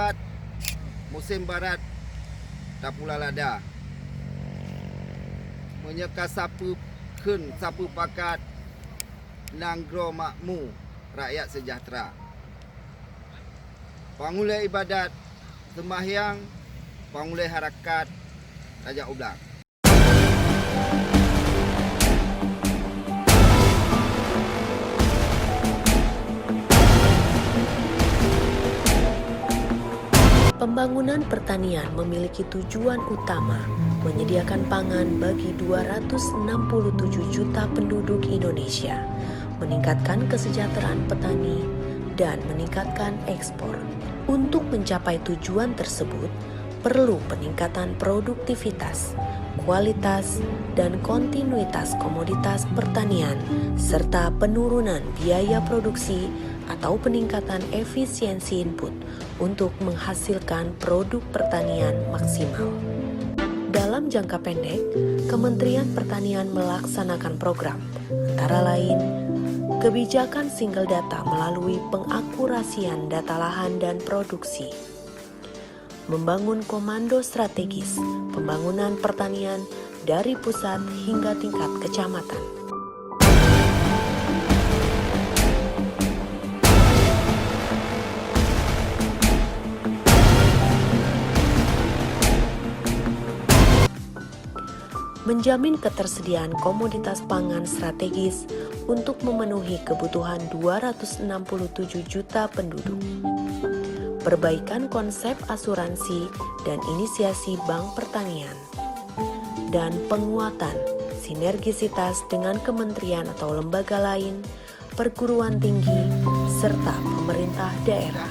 pakat musim barat Tapula Lada menyeka sapu kun sapu pakat Nanggro Makmu rakyat sejahtera. Pangulai ibadat sembahyang pangulai harakat Raja Ublang. Pembangunan pertanian memiliki tujuan utama menyediakan pangan bagi 267 juta penduduk Indonesia, meningkatkan kesejahteraan petani, dan meningkatkan ekspor. Untuk mencapai tujuan tersebut, perlu peningkatan produktivitas, kualitas, dan kontinuitas komoditas pertanian, serta penurunan biaya produksi atau peningkatan efisiensi input untuk menghasilkan produk pertanian maksimal. Dalam jangka pendek, Kementerian Pertanian melaksanakan program, antara lain, kebijakan single data melalui pengakurasian data lahan dan produksi, membangun komando strategis pembangunan pertanian dari pusat hingga tingkat kecamatan. Menjamin ketersediaan komoditas pangan strategis untuk memenuhi kebutuhan 267 juta penduduk. Perbaikan konsep asuransi dan inisiasi Bank Pertanian. Dan penguatan sinergisitas dengan kementerian atau lembaga lain, perguruan tinggi, serta pemerintah daerah.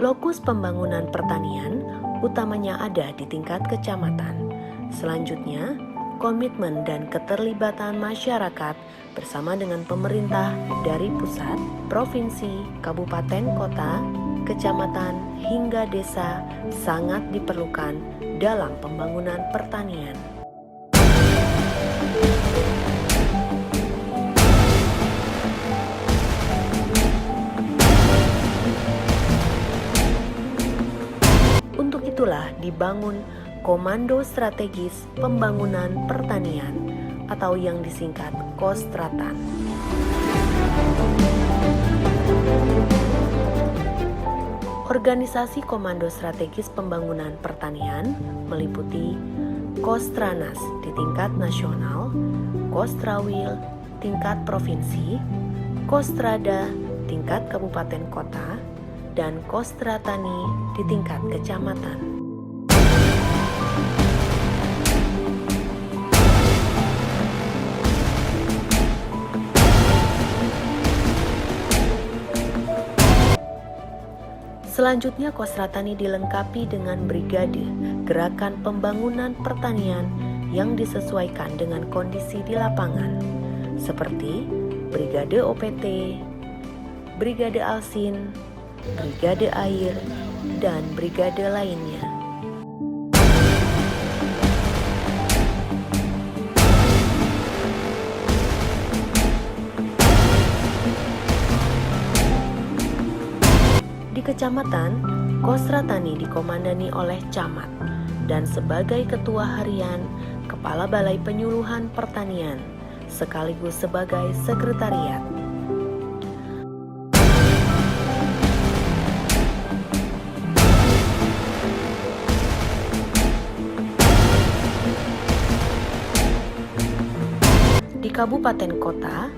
Lokus pembangunan pertanian utamanya ada di tingkat kecamatan. Selanjutnya, komitmen dan keterlibatan masyarakat bersama dengan pemerintah dari pusat, provinsi, kabupaten, kota, kecamatan, hingga desa sangat diperlukan dalam pembangunan pertanian. Itulah dibangun Komando Strategis Pembangunan Pertanian atau yang disingkat Kostratan. Organisasi Komando Strategis Pembangunan Pertanian meliputi Kostranas di tingkat nasional, Kostrawil tingkat provinsi, Kostrada tingkat kabupaten kota, dan Kostratani di tingkat kecamatan. Selanjutnya, Kostratani dilengkapi dengan brigade gerakan pembangunan pertanian yang disesuaikan dengan kondisi di lapangan, seperti Brigade OPT, Brigade Alsin, Brigade Air, dan brigade lainnya. Di kecamatan, Kostratani dikomandani oleh camat dan sebagai ketua harian, kepala Balai Penyuluhan Pertanian, sekaligus sebagai sekretariat. Di kabupaten kota,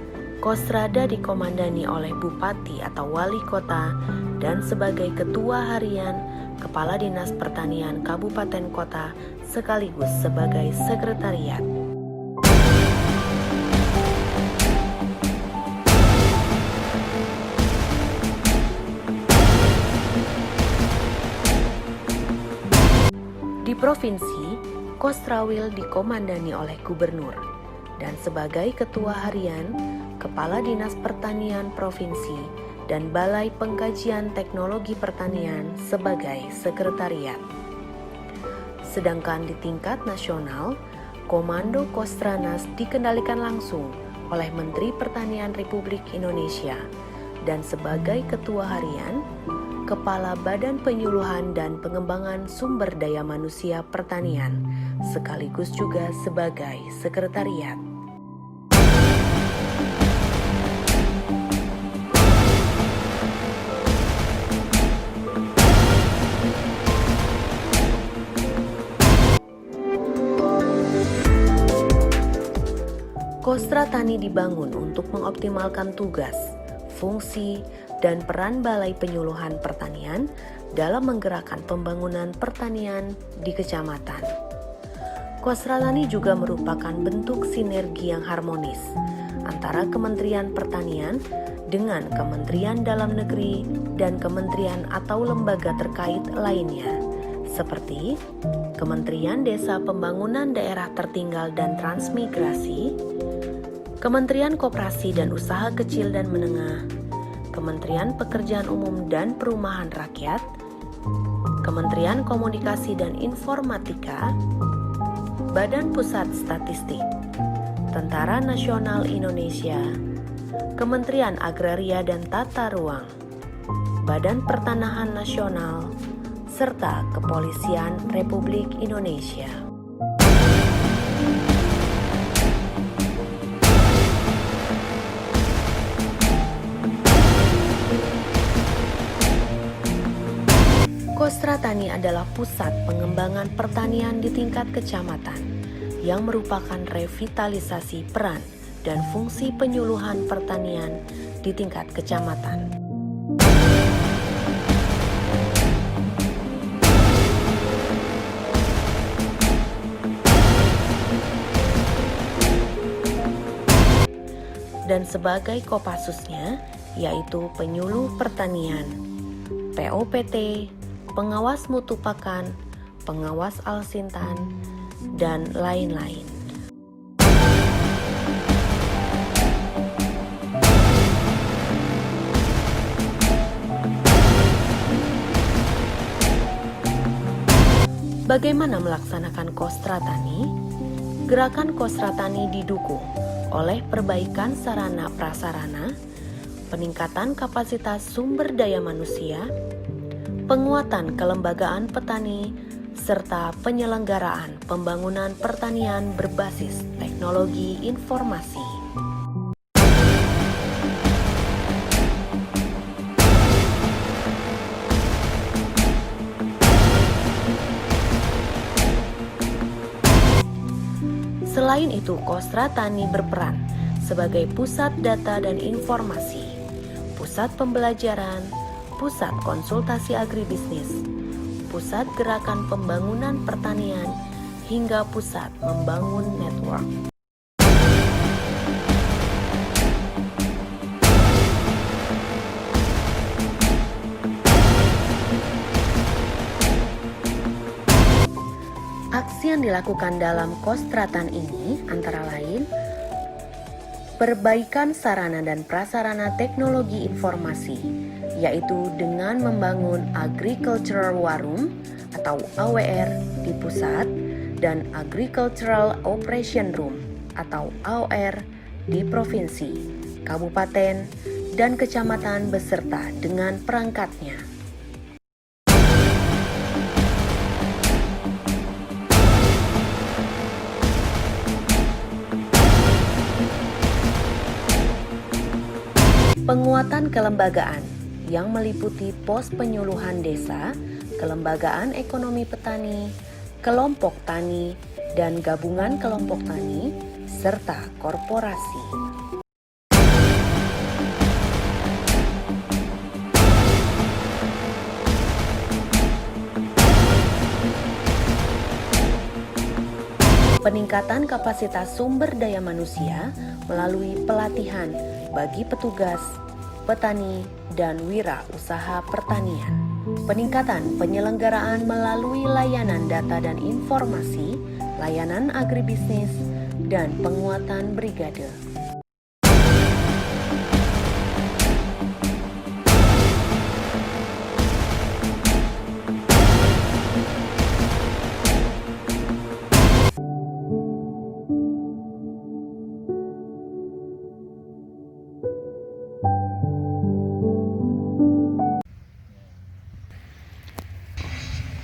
Kostrada dikomandani oleh bupati atau wali kota dan sebagai ketua harian, kepala dinas pertanian kabupaten kota sekaligus sebagai sekretariat. Di provinsi, Kostrawil dikomandani oleh gubernur dan sebagai ketua harian, kepala dinas pertanian provinsi dan Balai Pengkajian Teknologi Pertanian sebagai sekretariat. Sedangkan di tingkat nasional, Komando Kostranas dikendalikan langsung oleh Menteri Pertanian Republik Indonesia dan sebagai Ketua Harian, Kepala Badan Penyuluhan dan Pengembangan Sumber Daya Manusia Pertanian, sekaligus juga sebagai Sekretariat. Kostra Tani dibangun untuk mengoptimalkan tugas, fungsi, dan peran Balai Penyuluhan Pertanian dalam menggerakkan pembangunan pertanian di kecamatan. Kostra Tani juga merupakan bentuk sinergi yang harmonis antara Kementerian Pertanian dengan Kementerian Dalam Negeri dan kementerian atau lembaga terkait lainnya, seperti Kementerian Desa Pembangunan Daerah Tertinggal dan Transmigrasi, Kementerian Koperasi dan Usaha Kecil dan Menengah, Kementerian Pekerjaan Umum dan Perumahan Rakyat, Kementerian Komunikasi dan Informatika, Badan Pusat Statistik, Tentara Nasional Indonesia, Kementerian Agraria dan Tata Ruang, Badan Pertanahan Nasional, serta Kepolisian Republik Indonesia. Kostra Tani adalah pusat pengembangan pertanian di tingkat kecamatan yang merupakan revitalisasi peran dan fungsi penyuluhan pertanian di tingkat kecamatan. Dan sebagai Kopassusnya, yaitu penyuluh pertanian, POPT, pengawas mutu pakan, pengawas alsintan, dan lain-lain. Bagaimana melaksanakan Kostra Tani? Gerakan Kostra Tani didukung oleh perbaikan sarana prasarana, peningkatan kapasitas sumber daya manusia, penguatan kelembagaan petani, serta penyelenggaraan pembangunan pertanian berbasis teknologi informasi. Selain itu, Kostra Tani berperan sebagai pusat data dan informasi, pusat pembelajaran, pusat konsultasi agribisnis, pusat gerakan pembangunan pertanian, hingga pusat membangun network. Aksi yang dilakukan dalam Kostra Tani ini antara lain perbaikan sarana dan prasarana teknologi informasi, yaitu dengan membangun Agricultural War Room atau AWR di pusat dan Agricultural Operation Room atau AOR di provinsi, kabupaten, dan kecamatan beserta dengan perangkatnya. Penguatan kelembagaan yang meliputi pos penyuluhan desa, kelembagaan ekonomi petani, kelompok tani, dan gabungan kelompok tani, serta korporasi. Peningkatan kapasitas sumber daya manusia melalui pelatihan bagi petugas, petani, dan wira usaha pertanian. Peningkatan penyelenggaraan melalui layanan data dan informasi, layanan agribisnis, dan penguatan brigade.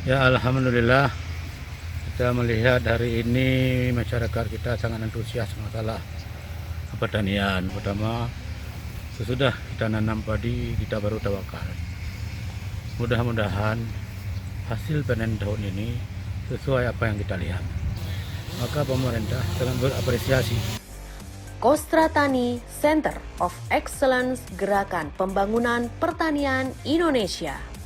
Ya, alhamdulillah kita melihat hari ini masyarakat kita sangat antusias masalah pertanian. Pertama, sesudah kita nanam padi, kita baru tawakal. Mudah-mudahan hasil panen tahun ini sesuai apa yang kita lihat. Maka pemerintah sangat berapresiasi. Kostra Tani, Center of Excellence Gerakan Pembangunan Pertanian Indonesia.